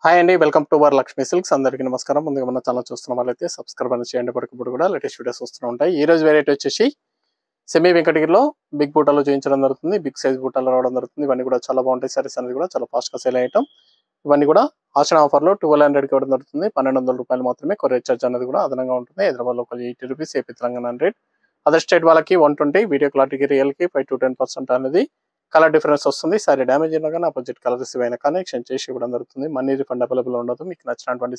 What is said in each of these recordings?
Hi అండి, welcome to were Lakshmi silks. అందరికీ నమస్కారం. ముందుగా మన ఛానల్ చూస్తున్న వాళ్ళైతే సబ్స్క్రైబ్ అని చేయండి. పడుకుప్పుడు కూడా లేటెస్ట్ వీడియోస్ వస్తూ ఉంటాయి. ఈ రోజు వెరైటీ వచ్చేసి సెమీ వెంకటగిరిలో బిగ్ బూటాలో చేయించడం జరుగుతుంది. బిగ్ సైజ్ బూటాలో రావడం జరుగుతుంది. ఇవన్నీ కూడా చాలా బాగుంటాయి. సారీస్ అనేది కూడా చాలా ఫాస్ట్ గా సేల్ అయ్యటం. ఇవన్నీ కూడా ఆచరణ ఆఫర్ లో 1200 కి ఇవ్వడం జరుగుతుంది. 1200 రూపాయలు మాత్రమే. కొరియర్ చార్జ్ అనేది కూడా అదనంగా ఉంటుంది. హైదరాబాద్ లో 80 rupees, AP Telangana 100. Other state వాళ్ళకి 120, వీడియో క్లారిటీకి రియల్ కి 5 to 10% అనేది కలర్ డిఫరెన్స్ వస్తుంది. సారీ డ్యామేజ్ అయినా కానీ ఆపోజిట్ కలర్ రిసీవ్ అయినా కానీ ఎక్స్చేంజ్ చేసి ఇవ్వడం జరుగుతుంది. మనీ రిఫండ్ అవైలబుల్ ఉండదు. మీకు నచ్చినటువంటి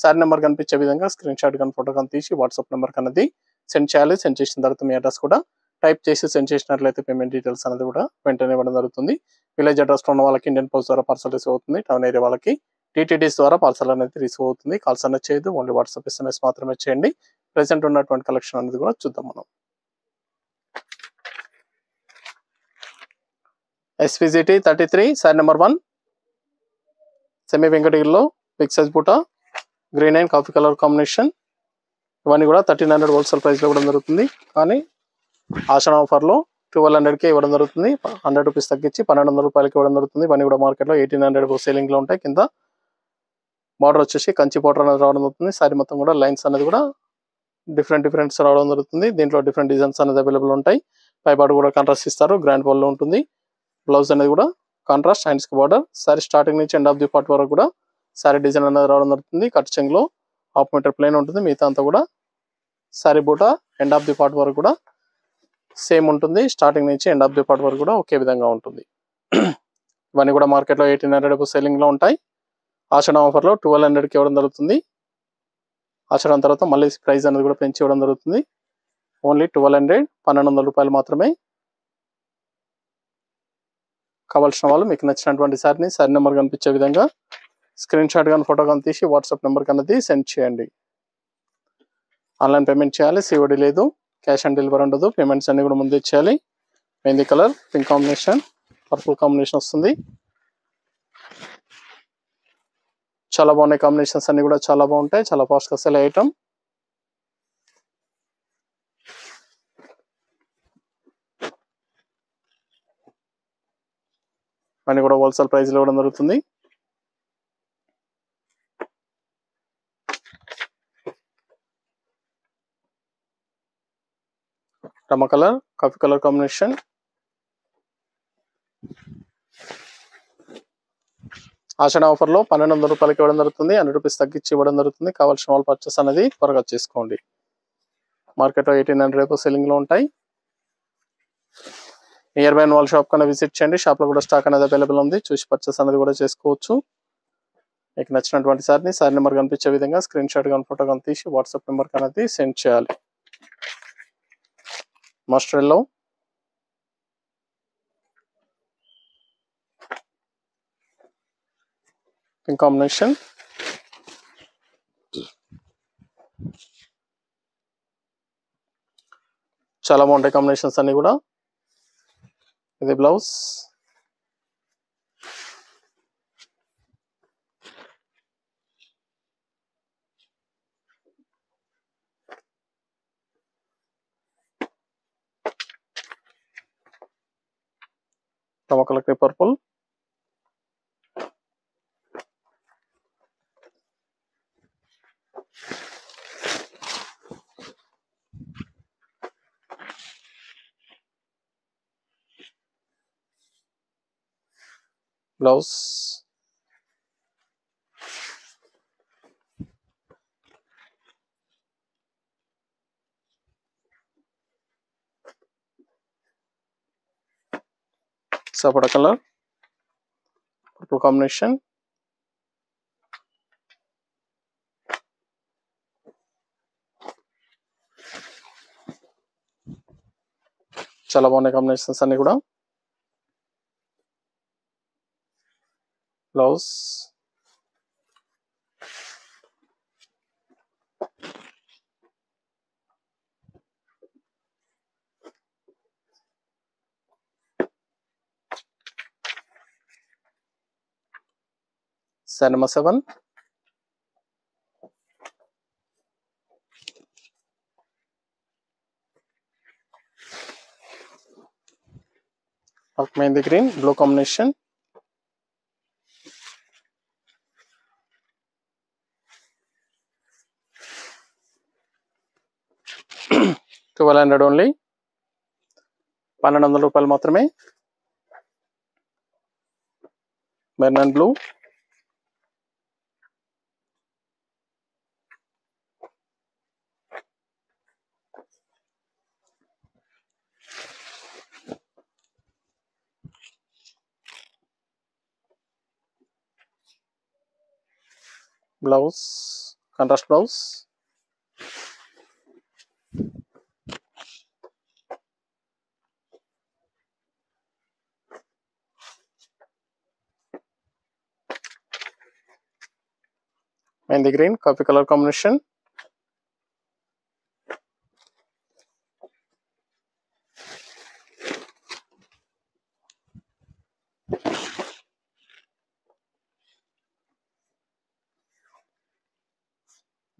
సారీ నెంబర్ కనిపించే విధంగా స్క్రీన్ షాట్ కానీ ఫోటో కానీ తీసి వాట్సాప్ నెంబర్ అనేది సెండ్ చేయాలి. సెండ్ చేసిన తర్వాత మీ అడ్రస్ కూడా టైప్ చేసి సెండ్ చేసినట్లయితే పేమెంట్ డీటెయిల్స్ అనేది కూడా వెంటనే ఇవ్వడం జరుగుతుంది. విలేజ్ అడ్రస్ లో ఉన్న వాళ్ళకి ఇండియన్ పోస్ట్ ద్వారా పార్సల్ రిసీవ్ అవుతుంది. టౌన్ ఏరియా వాళ్ళకి టీటీడీస్ ద్వారా పార్సల్ అనేది రిసీవ్ అవుతుంది. కాల్స్ అనేది చేయదు, ఓన్లీ వాట్సాప్ SMS మాత్రమే చేయండి. ప్రెసెంట్ ఉన్నటువంటి కలెక్షన్ అనేది కూడా చూద్దాం మనం. SVGT 33 సారీ నెంబర్ 1 సెమీ వెంకటగిరిలో బిగ్ సైజ్ బూటా green and coffee colour combination. ఇవన్నీ కూడా 1300 హోల్సేల్ ప్రైస్ లో ఇవ్వడం జరుగుతుంది. కానీ ఆషాఢ ఆఫర్ లో 1200 కి ఇవ్వడం జరుగుతుంది. 100 రూపీస్ తగ్గించి 1200 రూపాయలకి ఇవ్వడం జరుగుతుంది. ఇవన్నీ కూడా మార్కెట్ లో 1800 సేలింగ్ లో ఉంటాయి. కింద బార్డర్ వచ్చేసి కంచి బార్డర్ అనేది రావడం జరుగుతుంది. సారీ మొత్తం కూడా లైన్స్ అనేది కూడా డిఫరెంట్ రావడం జరుగుతుంది. దీంట్లో డిఫరెంట్ డిజైన్స్ అనేది అవైలబుల్ ఉంటాయి. పై బార్డర్ కూడా కాంట్రాస్ట్ ఇస్తారు, గ్రాండ్ బాల్ లో ఉంటుంది. బ్లౌజ్ అనేది కూడా కాంట్రాస్ట్ హ్యాండ్స్ కి బార్డర్. సారీ స్టార్టింగ్ నుంచి ఎండ్ ఆఫ్ ది పార్ట్ వరకు కూడా సారీ డిజైన్ అనేది రావడం జరుగుతుంది. కట్ చెంగ్ లో 1/2 మీటర్ ప్లేన్ ఉంటుంది. మిగతా అంతా కూడా సారీ బూట ఎండ్ ఆఫ్ ది పార్ట్ వరకు కూడా సేమ్ ఉంటుంది. స్టార్టింగ్ నుంచి ఎండ్ ఆఫ్ ది పార్ట్ వరకు కూడా ఒకే విధంగా ఉంటుంది. ఇవన్నీ కూడా మార్కెట్ లో 1800 సేలింగ్ లో ఉంటాయి. ఆషాఢ ఆఫర్ లో 1200 కి ఇవ్వడం జరుగుతుంది. ఆషాఢం తర్వాత మళ్ళీ ప్రైస్ అనేది కూడా పెంచి ఇవ్వడం జరుగుతుంది. ఓన్లీ 1200 రూపాయలు మాత్రమే. కావాల్సిన వాళ్ళు మీకు నచ్చినటువంటి సారీ నెంబర్ కనిపించే విధంగా స్క్రీన్ షాట్ కానీ ఫోటో కానీ తీసి వాట్సాప్ నెంబర్ కన్నది సెండ్ చేయండి. ఆన్లైన్ పేమెంట్ చేయాలి. COD లేదు, క్యాష్ ఆన్ డెలివరీ ఉండదు. పేమెంట్స్ అన్ని కూడా ముందే చేయాలి. Mehndi colour, pink combination, purple combination వస్తుంది. చాలా బాగున్నాయి. కాంబినేషన్స్ అన్ని కూడా చాలా బాగుంటాయి. చాలా ఫాస్ట్ గా సెల్ అయ్యటం. అన్ని కూడా హోల్సేల్ ప్రైస్ లో ఇవ్వడం జరుగుతుంది. రమ colour, coffee colour combination. Ashadha offer లో 1200 రూపాయలకి ఇవ్వడం జరుగుతుంది. 100 రూపీస్ తగ్గించి ఇవ్వడం జరుగుతుంది. కావాల్సిన వాళ్ళు పర్చేస్ అనేది త్వరగా చేసుకోండి. మార్కెట్ లో 1800 సెల్లింగ్ లో ఉంటాయి. నియర్ బై వాళ్ళ షాప్ కన్నా విజిట్ చేయండి. షాప్ లో కూడా స్టాక్ అనేది అవైలబుల్ ఉంది. చూసి పర్చేస్ అనేది కూడా చేసుకోవచ్చు. మీకు నచ్చినటువంటి సారీ నెంబర్ కనిపించే విధంగా స్క్రీన్ షాట్ కానీ ఫోటో కానీ తీసి వాట్సాప్ నెంబర్ అనేది సెండ్ చేయాలి. Mustard yellow, pink combination. చాలా బాగుంటాయి కాంబినేషన్స్ అన్ని కూడా. ఇది బ్లౌజ్. Colour purple. బ్లౌజ్. సపోటా కలర్, పర్పుల్ కాంబినేషన్. చాలా బాగున్నాయి కాంబినేషన్స్ అన్ని కూడా. Blouse. Sari number 7 mehndi green, blue combination. 1200 only, 1200 రూపాయలు మాత్రమే. Maroon blue, blouse contrast blouse, mehndi green coffee colour combination,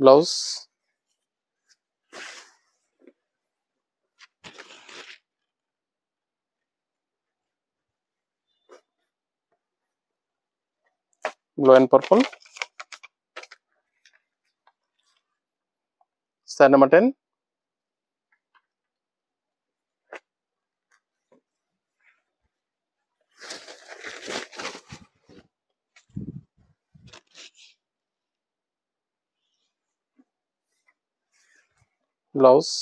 blouse blue and purple. Star number 10, blouse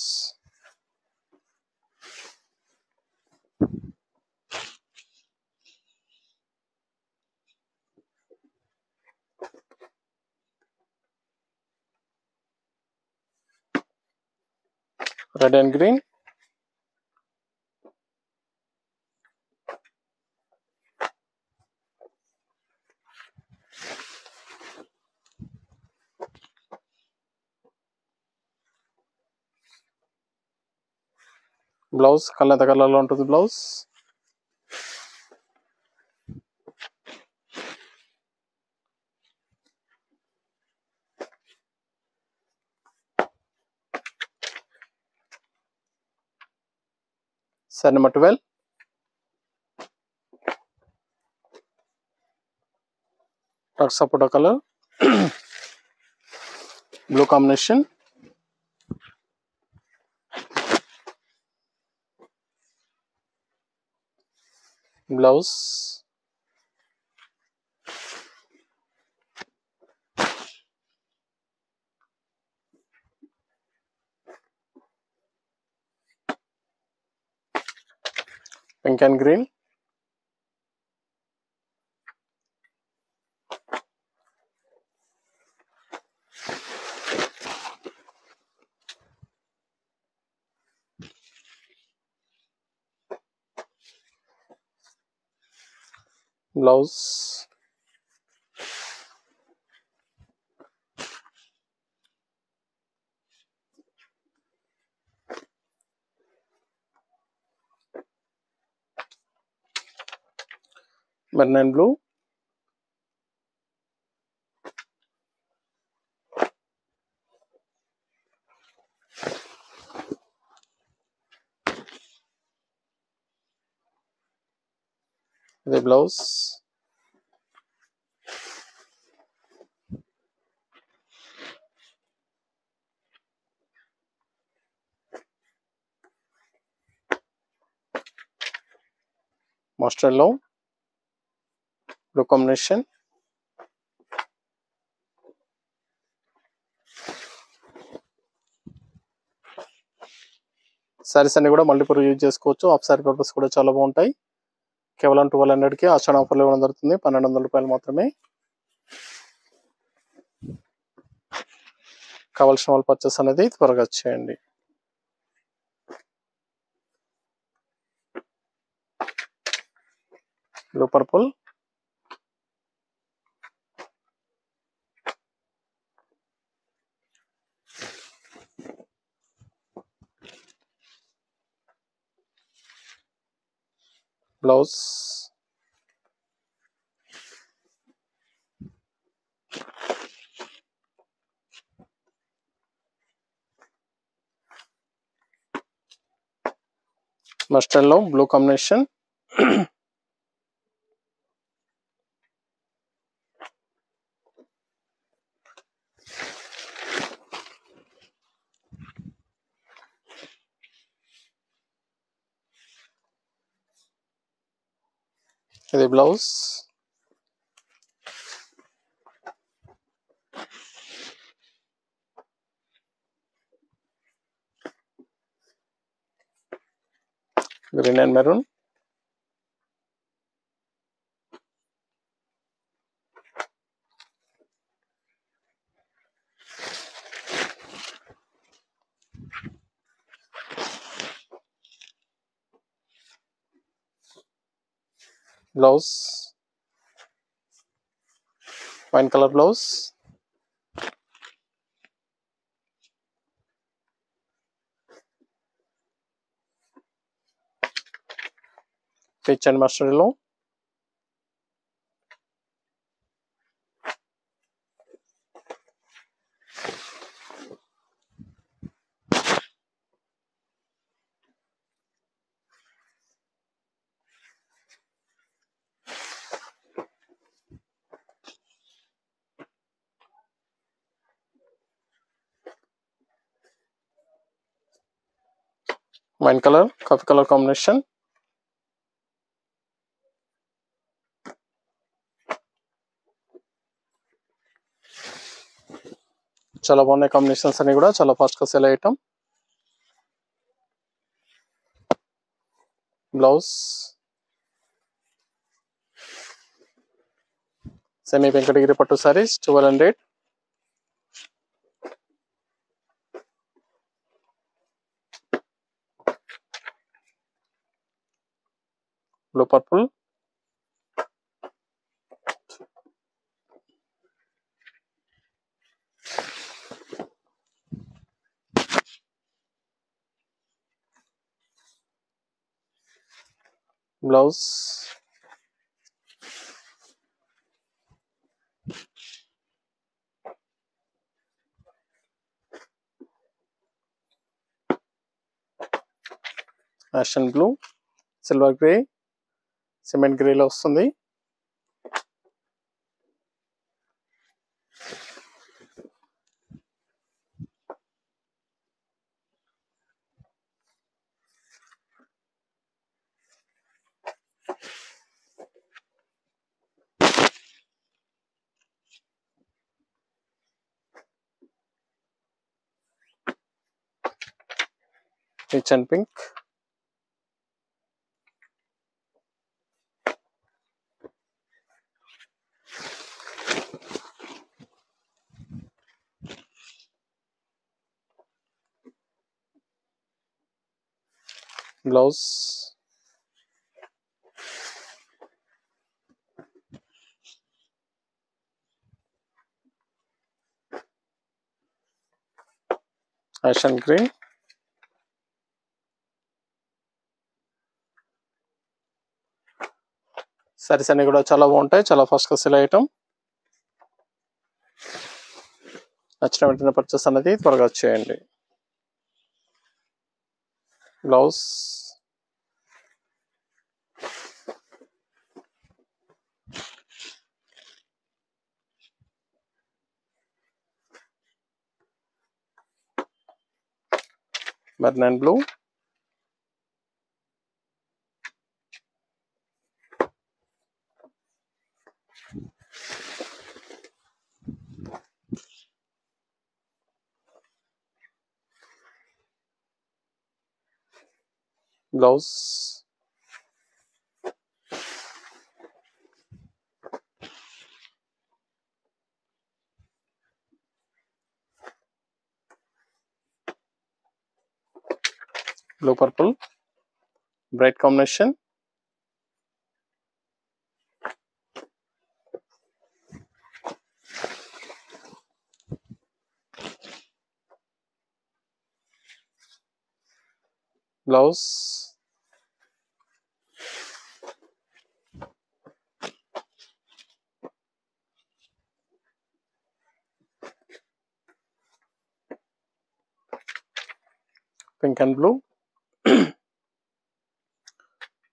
red and green, blouse కళ్ళంత కలర్లో ఉంటుంది blouse. Set number 12, dark sapota color, blue combination, blouse, pink and green, blouse, maroon and blue, the blouse, mustard yellow, blue combination, saris అన్ని కూడా multiple use చేసుకోవచ్చు. Of sorry purpose కూడా చాలా బాగుంటాయి. కేవలం 1200కి ఆషాఢ ఆఫర్లో ఇవ్వడం జరుగుతుంది. 1200 రూపాయలు మాత్రమే. కావాల్సిన వాళ్ళు పర్చేస్ అనేది త్వరగా చేయండి. బ్లూ పర్పుల్, బ్లౌజ్, మస్టర్డ్ లో బ్లూ కాంబినేషన్, ఇది blouse. Green and maroon. Blouse wine colour blouse. Peach and mustard yellow. Wine colour coffee colour combination. చాలా బాగున్నాయి కాంబినేషన్స్ అన్ని కూడా, చాలా ఫాస్ట్ గా సేల్ అయ్యటం. బ్లౌజ్ సెమీ వెంకటగిరి పట్టు సారీస్ 1200. Blue purple. బ్లౌజ్ యాషన్ బ్లూ, సిల్వర్ గ్రే, సిమెంట్ గ్రేలో వస్తుంది. Peach and pink. బ్లౌజ్ యాషన్ గ్రీన్. సారీస్ అన్ని కూడా చాలా బాగుంటాయి, చాలా ఫాస్ట్ గా సేల్ అయ్యటం. నచ్చిన వెంటనే పర్చేస్ అనేది త్వరగా చేయండి. Blouse maroon and blue. Blouse blue purple bright combination. Blouse pink and blue.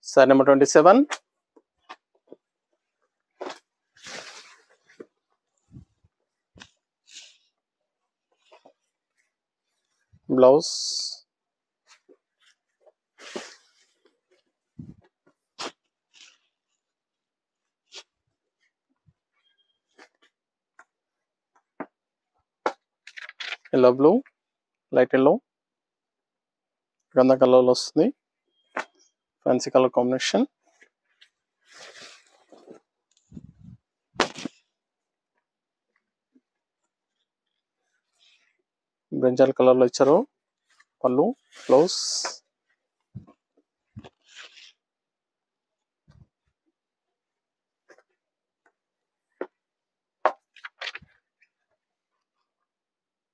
Sari number 27. Blouse yellow blue, light yellow, గంధ కలర్లో వస్తుంది. Fancy colour combination. బ్రింజాల్ కలర్లో ఇచ్చారు. పళ్ళు, blouse.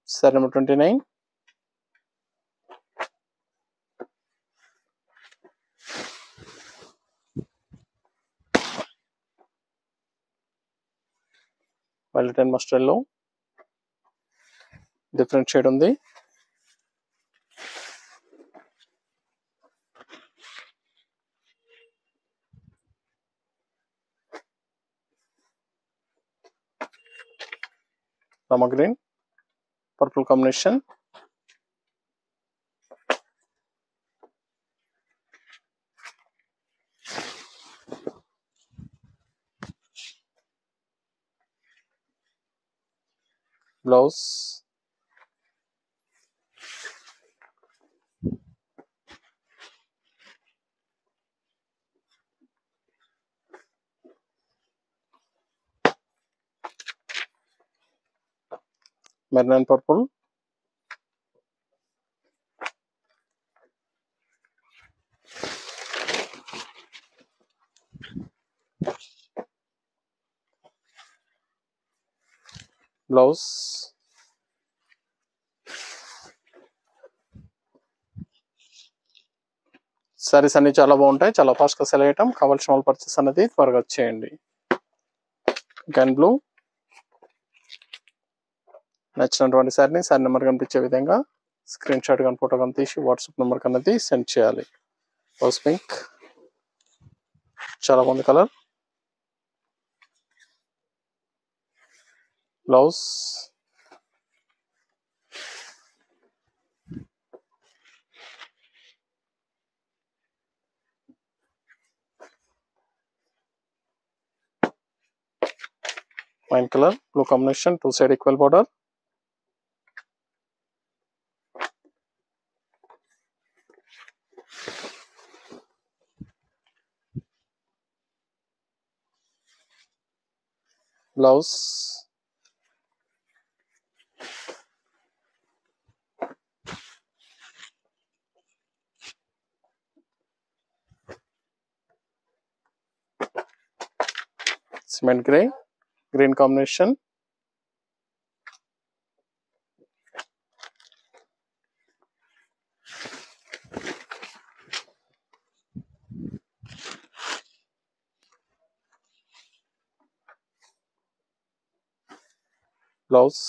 Sari number 29. Violet and mustard లో డిఫరెంట్ షేడ్ ఉంది. Rama green, purple combination. Blouse. Maroon and purple. Blouse. Saris అన్ని చాలా బాగుంటాయి, చాలా ఫాస్ట్గా సెల్ అయ్యటం. కావాల్సిన వాళ్ళు పర్చేస్ అనేది త్వరగా వచ్చేయండి. Gun blue. నచ్చినటువంటి సారీని సారీ నెంబర్ కనిపించే విధంగా స్క్రీన్ షాట్ కానీ ఫోటో కానీ తీసి వాట్సాప్ నెంబర్ అనేది సెండ్ చేయాలి. రోజ్ పింక్, చాలా బాగుంది colour. Blouse. Wine colour, blue combination, 2 side equal border. Blouse. Cement grey, green combination. Blouse.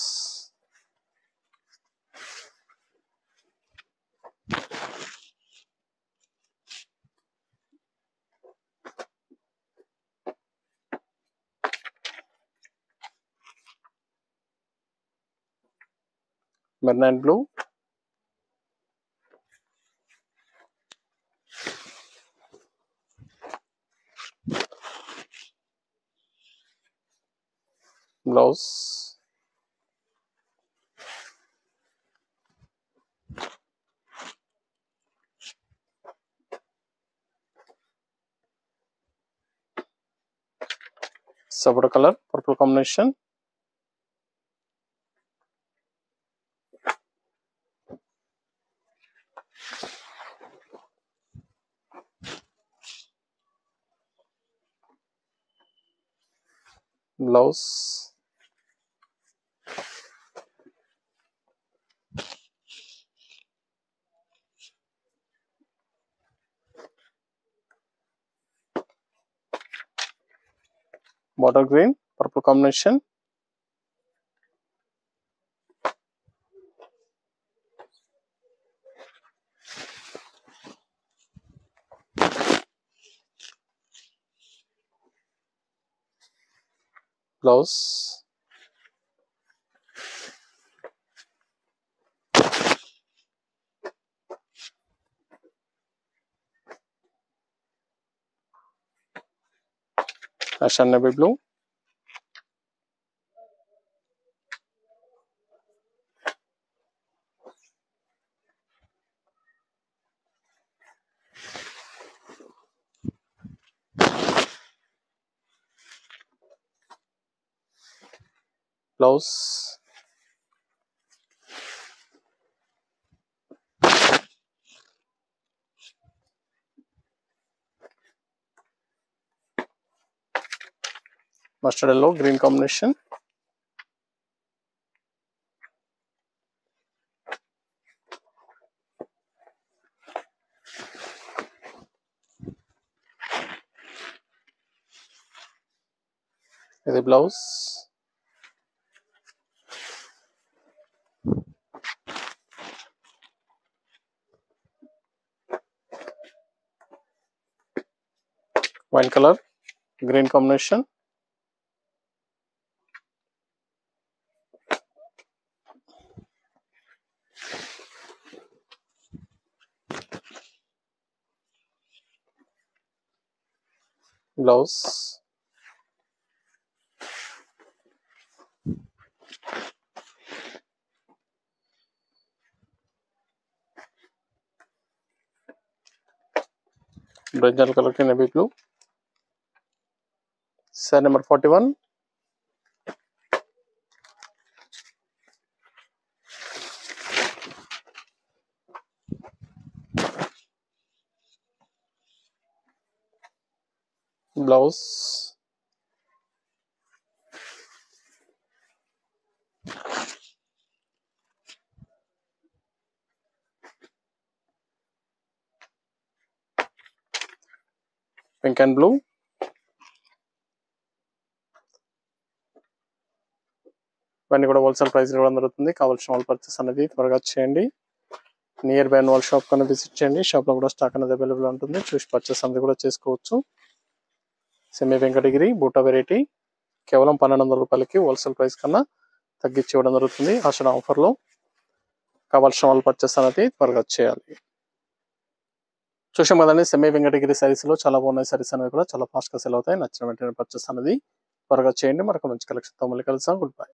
Maroon and blue. Blouse. Sapota colour, purple combination. Blouse. Bottle green, purple combination. Blouse. Ashan navy blue. Blouse, mustard yellow green combination, ఇది blouse, wine colour green combination, blouse, brinjal colour కి navy blue. Sari number 41, blouse, pink and blue, ఇవన్నీ కూడా wholesale price ఇవ్వడం జరుగుతుంది. కావాల్సిన వాళ్ళు purchase అనేది త్వరగా చేయండి. నియర్ బై వాళ్ళ షాప్ కన్నా విజిట్ చేయండి. షాప్ లో కూడా స్టాక్ అనేది అవైలబుల్ ఉంటుంది. చూసి పర్చేస్ అనేది కూడా చేసుకోవచ్చు. సెమీ వెంకటగిరి బూటా వెరైటీ కేవలం 1200 రూపాయలకి హోల్సేల్ ప్రైస్ కన్నా తగ్గించి ఇవ్వడం జరుగుతుంది. ఆషాఢ ఆఫర్లో కావాల్సిన వాళ్ళు పర్చేస్ అనేది త్వరగా చేయాలి. చూసాం కదండి, సెమీ వెంకటగిరి సారీస్ లో చాలా బాగున్నాయి. సారీస్ అనేది కూడా చాలా ఫాస్ట్ గా సెల్ అవుతాయి. నచ్చిన వెంటనే పర్చేస్ అనేది త్వరగా చేయండి. మరొక మంచి కలెక్షన్ తో మళ్ళీ కలుద్దాం. Good bye.